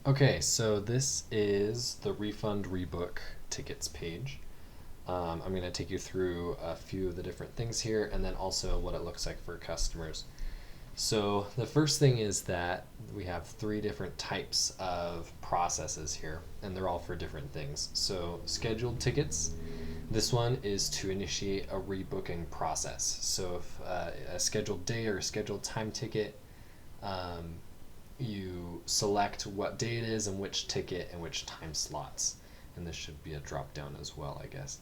Okay, so this is the Refund Rebook tickets page. I'm going to take you through a few of the different things here and then also what it looks like for customers. So the first thing is that we have three different types of processes here, and they're all for different things. So scheduled tickets, this one is to initiate a rebooking process. So if a scheduled day or a scheduled time ticket, um, you select what day it is and which ticket and which time slots. And this should be a drop down as well, I guess.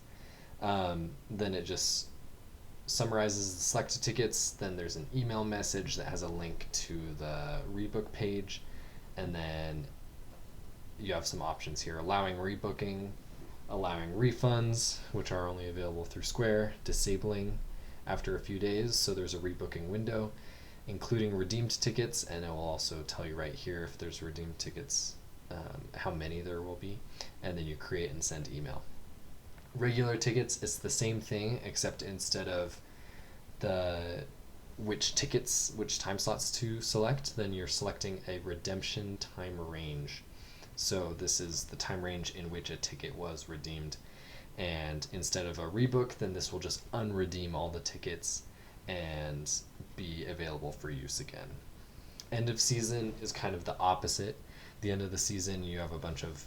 Then it just summarizes the selected tickets. Then there's an email message that has a link to the rebook page. And then you have some options here: allowing rebooking, allowing refunds, which are only available through Square, disabling after a few days, so there's a rebooking window, including redeemed tickets, and it will also tell you right here if there's redeemed tickets, how many there will be, and then you create and send email. Regular tickets, it's the same thing, except instead of the which tickets, which time slots to select, then you're selecting a redemption time range. So this is the time range in which a ticket was redeemed. And instead of a rebook, then this will just unredeem all the tickets and be available for use again. End of season is kind of the opposite. The end of the season, you have a bunch of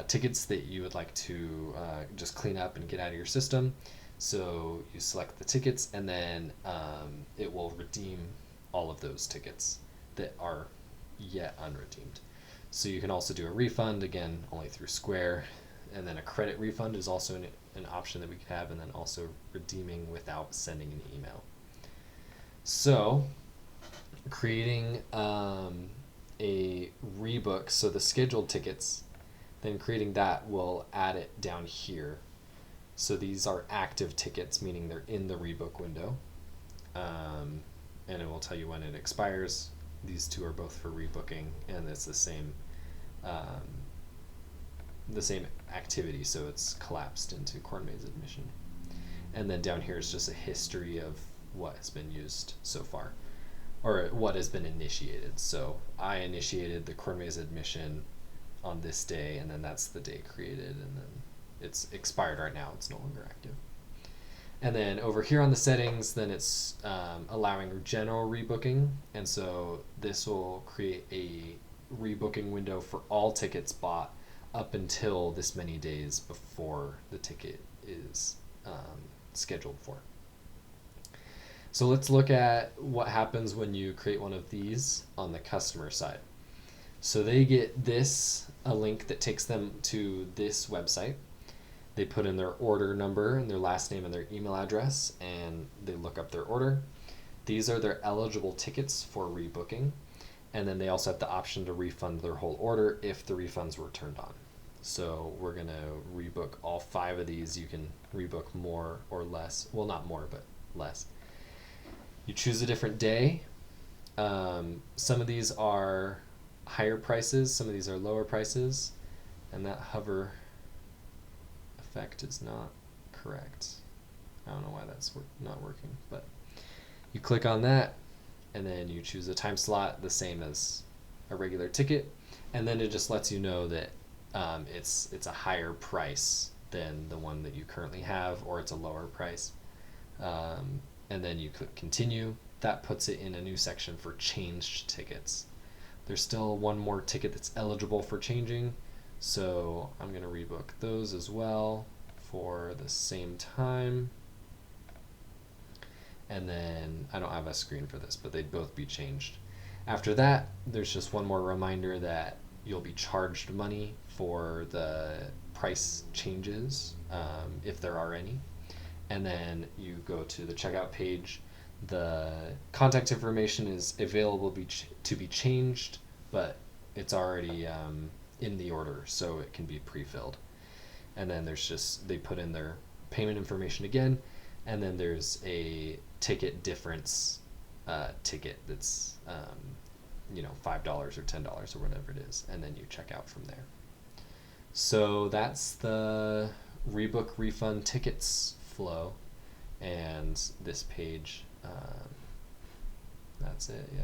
tickets that you would like to just clean up and get out of your system. So you select the tickets, and then it will redeem all of those tickets that are yet unredeemed. So you can also do a refund, again, only through Square. And then a credit refund is also an option that we could have, and then also redeeming without sending an email. So creating a rebook, so the scheduled tickets, then creating that will add it down here. So these are active tickets, meaning they're in the rebook window. And it will tell you when it expires. These two are both for rebooking, and it's um, the same activity, so it's collapsed into corn maze admission. And then down here is just a history of what has been used so far, or what has been initiated. So I initiated the corn maze admission on this day, and then that's the day created, and then it's expired right now, it's no longer active. And then over here on the settings, then it's allowing general rebooking, and so this will create a rebooking window for all tickets bought up until this many days before the ticket is scheduled for. So let's look at what happens when you create one of these on the customer side. So they get a link that takes them to this website. They put in their order number and their last name and their email address, and they look up their order. These are their eligible tickets for rebooking, and then they also have the option to refund their whole order if the refunds were turned on. So we're going to rebook all 5 of these. You can rebook more or less. Well, not more, but less. You choose a different day. Some of these are higher prices, some of these are lower prices, and that hover effect is not correct. I don't know why that's not working, but you click on that, and then you choose a time slot the same as a regular ticket, and then it just lets you know that it's a higher price than the one that you currently have, or it's a lower price. And then you click continue. That puts it in a new section for changed tickets. There's still one more ticket that's eligible for changing, so I'm going to rebook those as well for the same time. And then I don't have a screen for this, but they'd both be changed. After that, there's just one more reminder that you'll be charged money for the price changes, if there are any. And then you go to the checkout page. The contact information is available to be changed, but it's already in the order, so it can be pre-filled. And then they put in their payment information again, and then there's a ticket difference ticket that's $5 or $10 or whatever it is, and then you check out from there. So that's the rebook refund tickets flow, and this page, that's it, yeah.